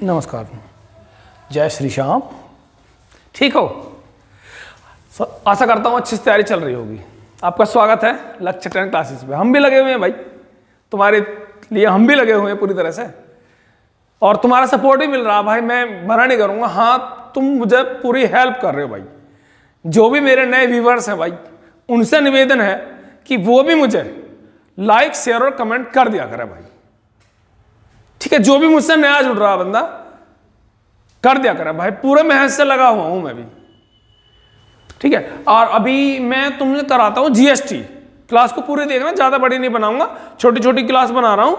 नमस्कार, जय श्री श्याम। ठीक हो? आशा करता हूँ अच्छी से तैयारी चल रही होगी। आपका स्वागत है लक्ष्य 10 क्लासेस पे। हम भी लगे हुए हैं भाई, तुम्हारे लिए हम भी लगे हुए हैं पूरी तरह से, और तुम्हारा सपोर्ट भी मिल रहा है भाई। मैं मना नहीं करूँगा, हाँ तुम मुझे पूरी हेल्प कर रहे हो भाई। जो भी मेरे नए व्यूवर्स हैं भाई, उनसे निवेदन है कि वो भी मुझे लाइक, शेयर और कमेंट कर दिया करे भाई। ठीक है, जो भी मुझसे नया जुड़ रहा बंदा कर दिया करे भाई। पूरे मेहनत से लगा हुआ हूं मैं भी। ठीक है, और अभी मैं तुमसे कराता हूं जीएसटी क्लास को पूरी देखना, ज्यादा बड़ी नहीं बनाऊंगा, छोटी छोटी क्लास बना रहा हूं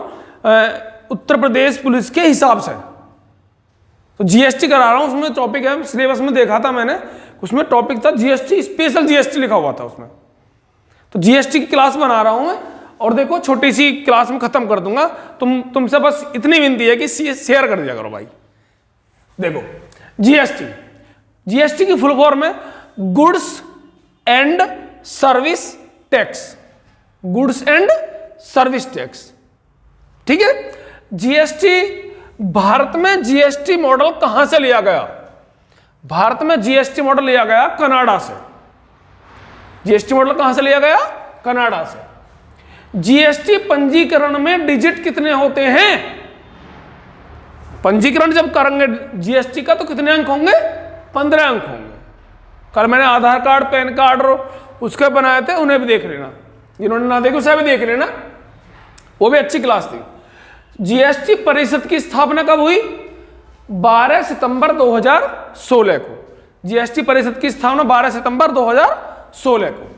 उत्तर प्रदेश पुलिस के हिसाब से। तो जीएसटी करा रहा हूं, उसमें टॉपिक है, सिलेबस में देखा था मैंने, उसमें टॉपिक था जीएसटी, स्पेशल जीएसटी लिखा हुआ था उसमें। तो जीएसटी की क्लास बना रहा हूं मैं, और देखो छोटी सी क्लास में खत्म कर दूंगा। तुमसे बस इतनी विनती है कि शेयर कर दिया करो भाई। देखो जीएसटी की फुल फॉर्म है goods and service tax. Goods and service tax. ठीक है, जीएसटी, भारत में जीएसटी मॉडल कहां से लिया गया? भारत में जीएसटी मॉडल लिया गया कनाडा से। जीएसटी मॉडल कहां से लिया गया? कनाडा से। जीएसटी पंजीकरण में डिजिट कितने होते हैं? पंजीकरण जब करेंगे जीएसटी का तो कितने अंक होंगे? 15 अंक होंगे। कल मैंने आधार कार्ड, पैन कार्ड उसके बनाए थे, उन्हें भी देख लेना, जिन्होंने ना देखे उसे भी देख लेना, वो भी अच्छी क्लास थी। जीएसटी परिषद की स्थापना कब हुई? 12 सितंबर 2016 को। जीएसटी परिषद की स्थापना 12 सितंबर 2016 को।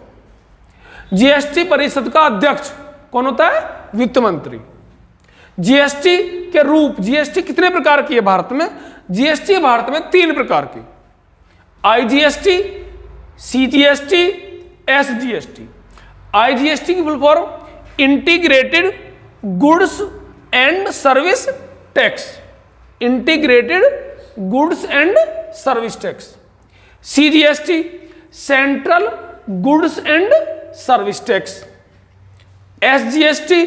जीएसटी परिषद का अध्यक्ष कौन होता है? वित्त मंत्री। जीएसटी के रूप, जीएसटी कितने प्रकार की है भारत में? जीएसटी भारत में 3 प्रकार की, आईजीएसटी, सीजीएसटी, एसजीएसटी। आईजीएसटी की full form integrated goods and service tax. Integrated goods and service tax. CGST central goods and service tax. SGST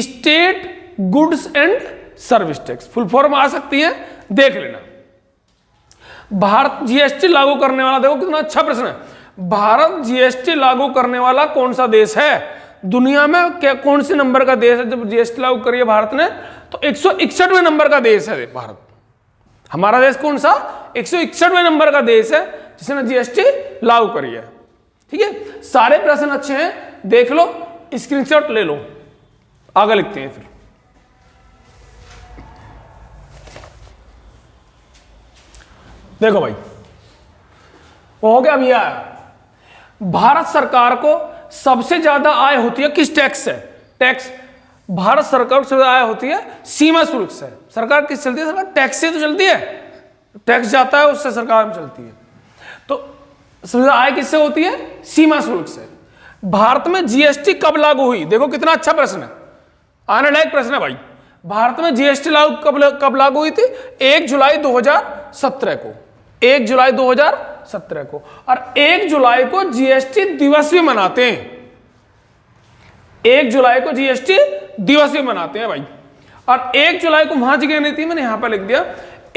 state goods and service tax. Full form आ सकती है, देख लेना। Bharat GST लागू करने वाला, देखो कितना अच्छा प्रश्न है, भारत जीएसटी लागू करने वाला कौन सा देश है दुनिया में? क्या कौन से नंबर का देश है जब जीएसटी लागू करी है भारत ने? तो 161वें नंबर का देश है भारत। हमारा देश कौन सा? 161वें नंबर का देश है जिसने जीएसटी लागू करी है। ठीक है, सारे प्रश्न अच्छे हैं, देख लो, स्क्रीनशॉट ले लो, आगे लिखते हैं फिर। देखो भाई, वो हो गया। अभी आया, भारत सरकार को सबसे ज्यादा आय होती है किस टैक्स से? टैक्स, भारत सरकार को सबसे ज्यादा आय होती है सीमा शुल्क से। सरकार किस चलती है? सरकार टैक्स से तो चलती है, टैक्स जाता है उससे सरकार में चलती है। तो सबसे ज्यादा आय किससे होती है? सीमा शुल्क से। भारत में जीएसटी कब लागू हुई? देखो कितना अच्छा प्रश्न है, आने लायक प्रश्न है भाई। भारत में जीएसटी कब लागू हुई थी? 1 जुलाई 2017 को। 1 जुलाई 2017 को। और 1 जुलाई को जीएसटी दिवस भी मनाते हैं। 1 जुलाई को जीएसटी दिवस भी मनाते हैं भाई। और 1 जुलाई को वहां जगह नहीं थी, मैंने यहां पर लिख दिया,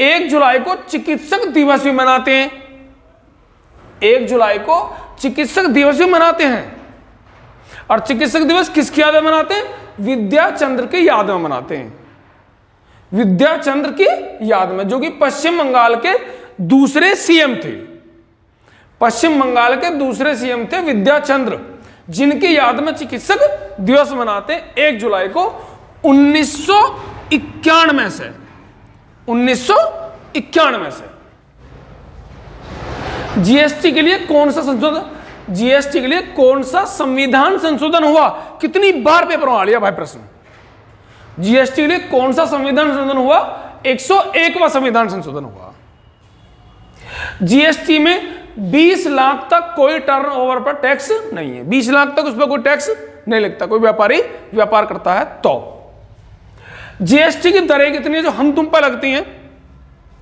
1 जुलाई को चिकित्सक दिवस भी मनाते हैं। 1 जुलाई को चिकित्सक दिवस भी मनाते हैं। और चिकित्सक दिवस किसकी याद में मनाते हैं? विद्याचंद्र की याद में मनाते हैं। विद्याचंद्र की याद में, जो कि पश्चिम बंगाल के दूसरे सीएम थे। पश्चिम बंगाल के दूसरे सीएम थे विद्याचंद्र, जिनकी याद में चिकित्सक दिवस मनाते हैं 1 जुलाई को 1991 से। 1991 से। जीएसटी के लिए कौन सा संशोधन, जीएसटी के लिए कौन सा संविधान संशोधन हुआ? कितनी बार पेपर में आ लिया भाई प्रश्न। जीएसटी के लिए कौन सा संविधान संशोधन हुआ? 101वां संविधान संशोधन हुआ। जीएसटी में 20 लाख तक कोई टर्नओवर पर टैक्स नहीं है। 20 लाख तक उस पर कोई टैक्स नहीं लगता, कोई व्यापारी व्यापार करता है तो। जीएसटी की दरें कितनी है जो हम तुम पर लगती हैं?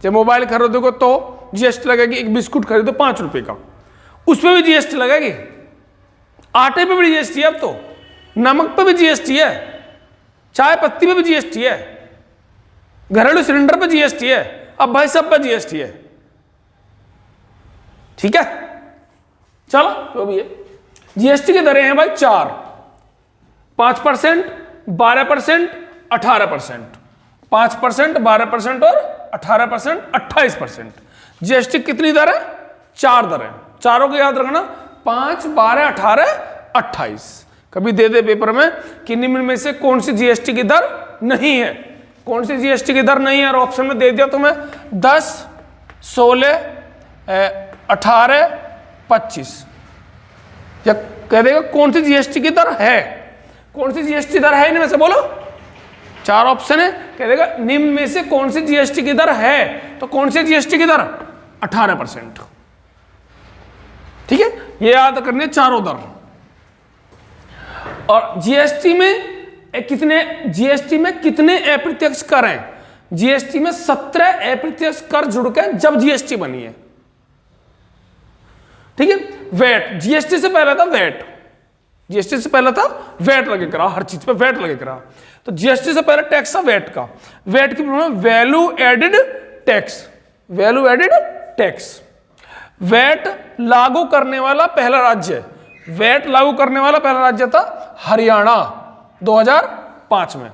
जब मोबाइल खरीदोगे तो जीएसटी लगेगी। एक बिस्कुट खरीदो 5 रुपए का, उस पर भी जीएसटी लगेगी। आटे पे भी जीएसटी है, अब तो नमक पे भी जीएसटी है, चाय पत्ती पे भी जीएसटी है। घरेलू सिलेंडर पे जीएसटी है, अब भाई सब पे जीएसटी है। ठीक है, चलो जो भी है। जीएसटी की दरें हैं भाई 4, 5%, 12%, 18%, 5%, 12% और 18%, 28%। जीएसटी कितनी दर है? 4 दर है। चारों को याद रखना, 5, 12, 18, 28। कभी दे दे पेपर में कि निम्न में से कौन सी जीएसटी की दर नहीं है, कौन सी जीएसटी की दर नहीं है, और ऑप्शन में दे दिया तुम्हें 10, 16, 18, 25, या कह देगा कौन सी जीएसटी की दर है, कौन सी जीएसटी दर है इनमें से बोलो। 4 ऑप्शन है, कह देगा निम्न में से कौन सी जीएसटी की दर है, तो कौन सी जीएसटी की दर? 18%। ठीक है, ये याद करने चारों दर। और जीएसटी में कितने अप्रत्यक्ष कर हैं? जीएसटी में 17 अप्रत्यक्ष कर जुड़ के जब जीएसटी बनी है। ठीक है, वैट, जीएसटी से पहला था वैट, जीएसटी से पहला था वैट लगे करा, हर चीज पे वैट लगे करा। तो जीएसटी से पहले टैक्स था वैट का, वैट की value added tax, value added tax. VAT लागू करने वाला पहला राज्य, वैट लागू करने वाला पहला राज्य था हरियाणा 2005 में।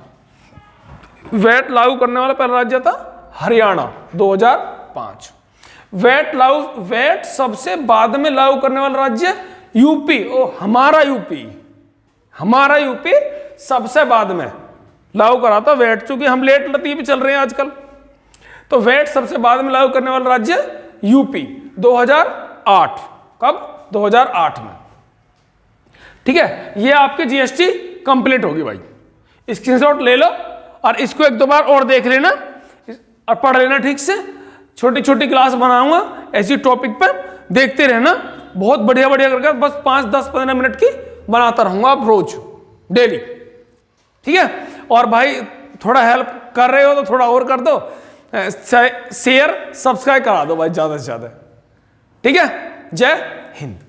वैट लागू करने वाला पहला राज्य था हरियाणा 2005। वैट सबसे बाद में लागू करने वाला राज्य यूपी, ओ हमारा यूपी सबसे बाद में लागू करा था वैट, चूंकि हम लेट लतीफ चल रहे हैं आजकल। तो वैट सबसे बाद में लागू करने वाला राज्य यूपी 2008। कब? 2008 में। ठीक है, ये आपकी जीएसटी कंप्लीट होगी भाई, स्क्रीनशॉट ले लो और इसको एक दो बार और देख लेना और पढ़ लेना ठीक से। छोटी छोटी क्लास बनाऊंगा ऐसी टॉपिक पर, देखते रहना, बहुत बढ़िया बढ़िया करके बस 5, 10, 15 मिनट की बनाता रहूंगा आप रोज डेली। ठीक है, और भाई थोड़ा हेल्प कर रहे हो तो थोड़ा और कर दो, शेयर सब्सक्राइब करा दो भाई ज्यादा से ज्यादा। ठीक है, जय हिंद।